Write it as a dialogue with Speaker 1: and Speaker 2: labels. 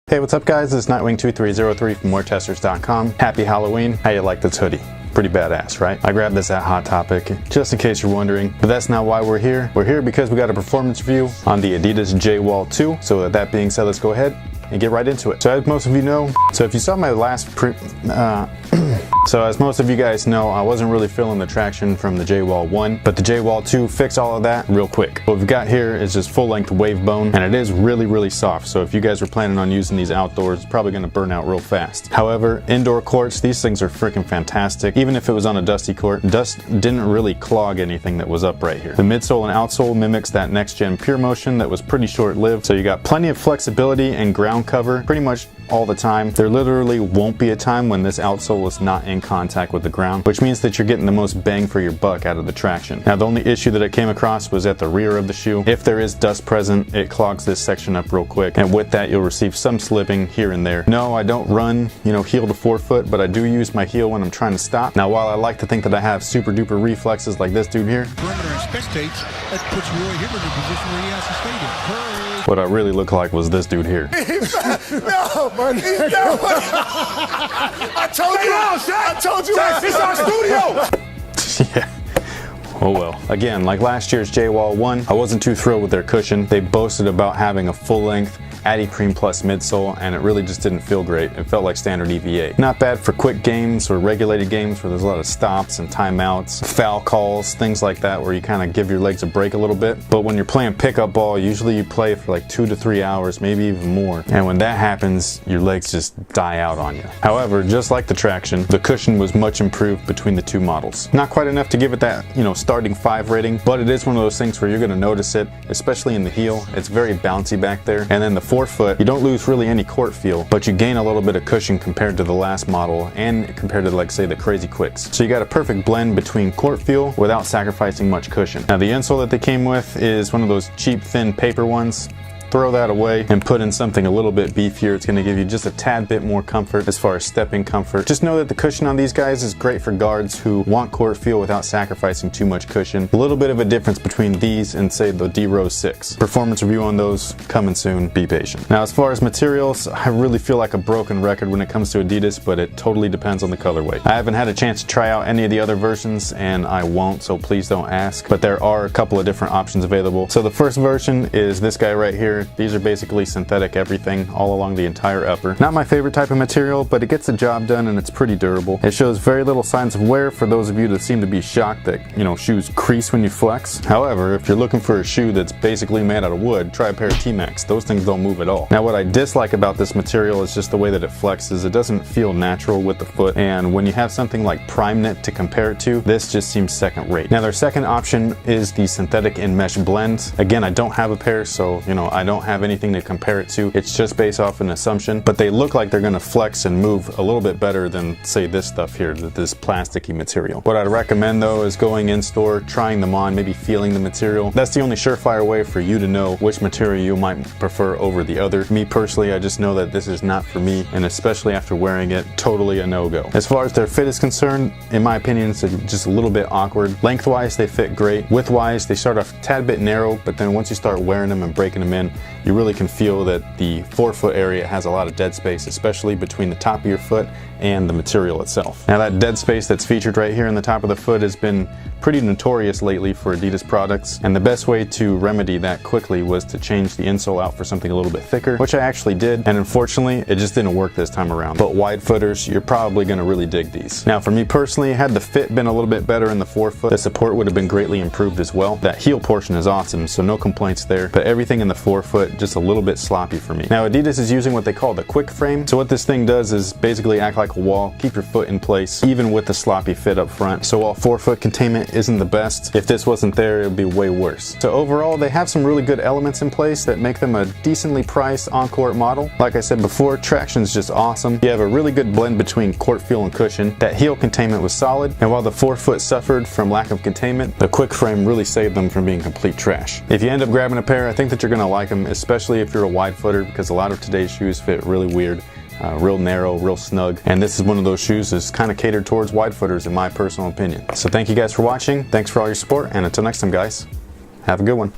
Speaker 1: Hey, what's up guys? It's Nightwing2303 from WearTesters.com. Happy Halloween. How you like this hoodie? Pretty badass, right? I grabbed this at Hot Topic, just in case you're wondering. But that's not why we're here. We're here because we got a performance review on the Adidas J-Wall 2. So with that being said, let's go ahead and get right into it. So as most of you know, if you saw my last so as most of you guys know, I wasn't really feeling the traction from the J-Wall 1, but the J-Wall 2 fixed all of that real quick. What we've got here is just full-length wave bone, and it is really soft. So if you guys are planning on using these outdoors, it's probably gonna burn out real fast. However, indoor courts, these things are freaking fantastic. Even if it was on a dusty court, dust didn't really clog anything that was up right here. The midsole and outsole mimics that next-gen Pure Motion that was pretty short-lived. So you got plenty of flexibility and ground cover pretty much all the time. There literally won't be a time when this outsole is not in contact with the ground, which means that you're getting the most bang for your buck out of the traction. Now the only issue that I came across was at the rear of the shoe. If there is dust present, it clogs this section up real quick, and with that you'll receive some slipping here and there. No, I don't run, heel to forefoot, but I do use my heel when I'm trying to stop. Now while I like to think that I have super duper reflexes like this dude here,
Speaker 2: perimeter and spectates, that puts Roy Hibbert in a position where he has to stay there.
Speaker 1: What I really look like was this dude here.
Speaker 2: No, man. I told you. This is our studio.
Speaker 1: Yeah. Oh well. Again, like last year's J-Wall 1, I wasn't too thrilled with their cushion. They boasted about having a full-length Adi Cream Plus midsole, and it really just didn't feel great. It felt like standard EVA. Not bad for quick games or regulated games where there's a lot of stops and timeouts, foul calls, things like that, where you kind of give your legs a break a little bit. But when you're playing pickup ball, usually you play for like 2 to 3 hours, maybe even more. And when that happens, your legs just die out on you. However, just like the traction, the cushion was much improved between the two models. Not quite enough to give it that, starting 5 rating, but it is one of those things where you're going to notice it, especially in the heel. It's very bouncy back there. And then the forefoot, you don't lose really any court feel, but you gain a little bit of cushion compared to the last model and compared to, like, say, the Crazy Quicks. So you got a perfect blend between court feel without sacrificing much cushion. Now the insole that they came with is one of those cheap thin paper ones. Throw that away and put in something a little bit beefier. It's going to give you just a tad bit more comfort as far as stepping comfort. Just know that the cushion on these guys is great for guards who want court feel without sacrificing too much cushion. A little bit of a difference between these and, say, the D-Rose 6. Performance review on those coming soon. Be patient. Now as far as materials, I really feel like a broken record when it comes to Adidas, but it totally depends on the colorway. I haven't had a chance to try out any of the other versions, and I won't, so please don't ask. But there are a couple of different options available. So the first version is this guy right here. These are basically synthetic everything all along the entire upper. Not my favorite type of material, but it gets the job done and it's pretty durable. It shows very little signs of wear for those of you that seem to be shocked that, shoes crease when you flex. However, if you're looking for a shoe that's basically made out of wood, try a pair of T-Max. Those things don't move at all. Now what I dislike about this material is just the way that it flexes. It doesn't feel natural with the foot, and when you have something like Prime Knit to compare it to, this just seems second rate. Now their second option is the synthetic and mesh blend. Again, I don't have a pair, so I don't have anything to compare it to. It's just based off an assumption, but they look like they're going to flex and move a little bit better than, say, this stuff here, this plasticky material. What I'd recommend though is going in store, trying them on, maybe feeling the material. That's the only surefire way for you to know which material you might prefer over the other. Me personally, I just know that this is not for me, and especially after wearing it, totally a no-go. As far as their fit is concerned, in my opinion, it's just a little bit awkward. Lengthwise, they fit great. Widthwise, they start off a tad bit narrow, but then once you start wearing them and breaking them in, you really can feel that the forefoot area has a lot of dead space, especially between the top of your foot and the material itself. Now that dead space that's featured right here in the top of the foot has been pretty notorious lately for Adidas products, and the best way to remedy that quickly was to change the insole out for something a little bit thicker, which I actually did, and unfortunately it just didn't work this time around. But wide footers, you're probably going to really dig these. Now for me personally, had the fit been a little bit better in the forefoot, the support would have been greatly improved as well. That heel portion is awesome, so no complaints there, but everything in the forefoot just a little bit sloppy for me. Now Adidas is using what they call the quick frame, so what this thing does is basically act like a wall, keep your foot in place even with the sloppy fit up front. So while forefoot containment isn't the best, if this wasn't there, it would be way worse. So overall, they have some really good elements in place that make them a decently priced on-court model. Like I said before, traction is just awesome. You have a really good blend between court feel and cushion. That heel containment was solid, and while the forefoot suffered from lack of containment, the quick frame really saved them from being complete trash. If you end up grabbing a pair, I think that you're going to like them, especially if you're a wide footer, because a lot of today's shoes fit really weird. Real narrow, real snug, and this is one of those shoes that's kind of catered towards wide footers in my personal opinion. So thank you guys for watching, thanks for all your support, and until next time guys, have a good one.